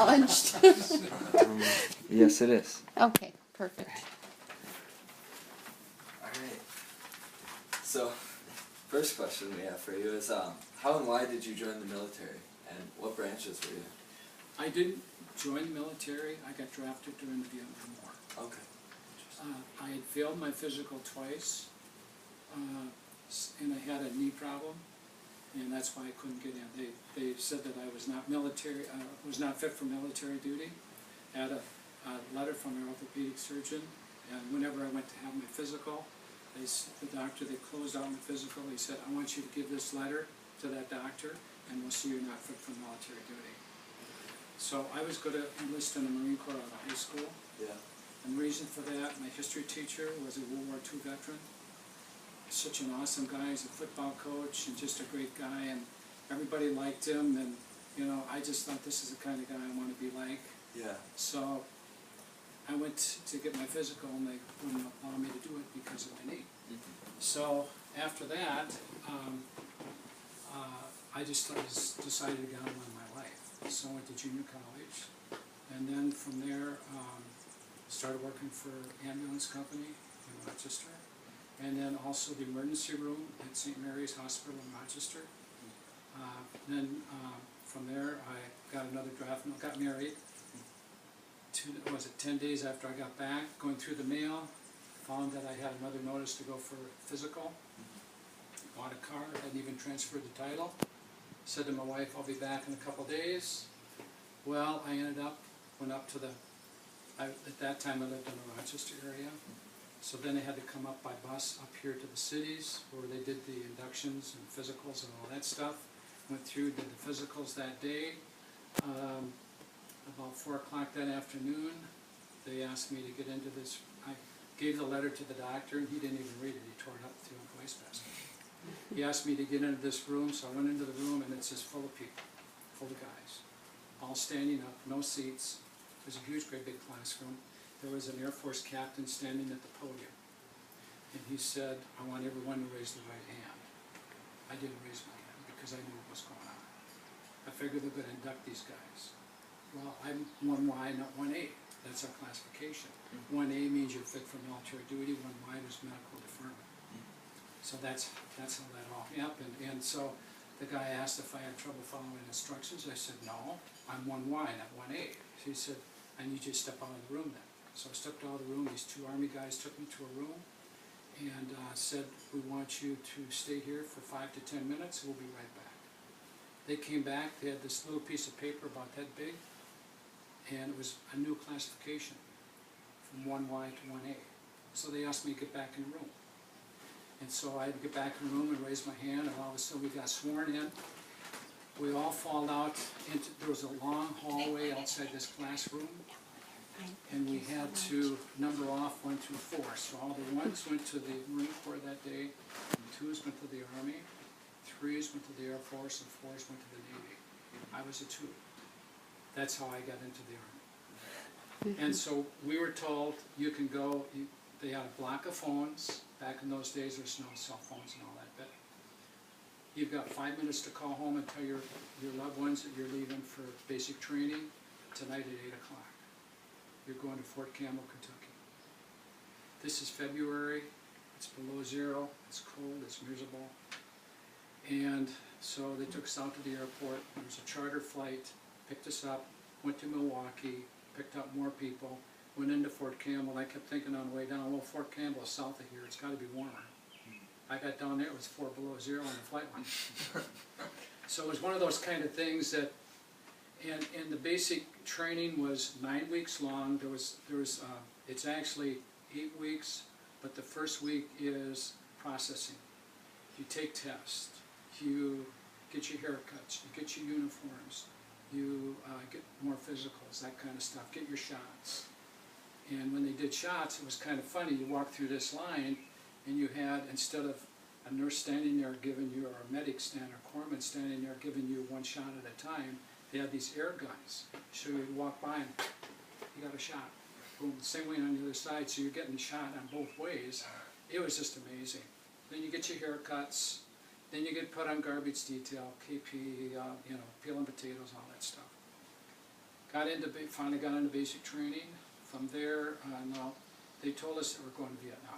challenged. Yes, it is. Okay, perfect. Alright. So, first question we have for you is, how and why did you join the military? And what branches were you? I didn't join the military. I got drafted during the Vietnam War. Okay. I had failed my physical twice, and I had a knee problem, and that's why I couldn't get in. They said that I was not military, was not fit for military duty. I had a letter from an orthopedic surgeon, and whenever I went to have my physical, the doctor, they closed out my physical. He said, I want you to give this letter to that doctor, and we'll see you're not fit for military duty. So I was going to enlist in the Marine Corps out of high school. Yeah. And the reason for that, my history teacher was a World War II veteran. Such an awesome guy. He's a football coach and just a great guy, and everybody liked him, and you know, I just thought this is the kind of guy I want to be like. Yeah. So I went to get my physical, and they wouldn't allow me to do it because of my knee. So after that, I just decided to get on with my life. So I went to junior college, and then from there started working for ambulance company in Rochester, and then also the emergency room at St. Mary's Hospital in Rochester. Then from there I got another draft note, got married. 10 days after I got back, going through the mail, found that I had another notice to go for physical. Bought a car, hadn't even transferred the title. Said to my wife, I'll be back in a couple days. Well, I went up to at that time I lived in the Rochester area. So then I had to come up by bus up here to the cities where they did the inductions and physicals and all that stuff. Went through, did the physicals that day. About 4 o'clock that afternoon, they asked me to get into this. I gave the letter to the doctor, and he didn't even read it. He tore it up through a wastebasket. He asked me to get into this room, so I went into the room, and it's just full of people, full of guys, all standing up, no seats. It was a huge, great big classroom. There was an Air Force captain standing at the podium, and he said, I want everyone to raise their right hand. I didn't raise my hand because I knew what was going on. I figured they're going to induct these guys. Well, I'm 1Y, not 1A. That's our classification. 1A means you're fit for military duty, 1Y is medical deferment. So that's how that all happened. And so the guy asked if I had trouble following instructions. I said, no, I'm 1Y, not 1A. So he said, I need you to step out of the room then. So I stepped out of the room. These 2 Army guys took me to a room and said, we want you to stay here for 5 to 10 minutes. We'll be right back. They came back. They had this little piece of paper about that big, and it was a new classification from 1Y to 1A. So they asked me to get back in the room. And so I had to get back in the room and raise my hand, and all of a sudden we got sworn in. We all filed out into, there was a long hallway outside this classroom, and we had to number off 1 through 4. So all the 1s went to the Marine Corps that day, 2s went to the Army, 3s went to the Air Force, and 4s went to the Navy. I was a 2. That's how I got into the Army. And so we were told, you can go, they had a block of phones. Back in those days, there's no cell phones and all that, but you've got 5 minutes to call home and tell your loved ones that you're leaving for basic training tonight at 8 o'clock. You're going to Fort Campbell, Kentucky. This is February, it's below 0, it's cold, it's miserable. And so they took us out to the airport. There was a charter flight, picked us up, went to Milwaukee, picked up more people, went into Fort Campbell. I kept thinking on the way down, well, Fort Campbell is south of here, it's got to be warmer. I got down there, it was 4 below 0 on the flight line. So it was one of those kind of things that, and the basic training was 9 weeks long. It's actually 8 weeks, but the first week is processing. You take tests, you get your haircuts, you get your uniforms, you get more physicals, that kind of stuff, get your shots. And when they did shots, it was kind of funny. You walk through this line, and you had, instead of a nurse standing there giving you, or a medic standing, or corpsman standing there giving you 1 shot at a time, they had these air guns. So you'd walk by and you got a shot. Boom, the same way on the other side, so you're getting shot on both ways. It was just amazing. Then you get your haircuts, then you get put on garbage detail, KP, peeling potatoes, all that stuff. finally got into basic training. From there, now, they told us that we're going to Vietnam.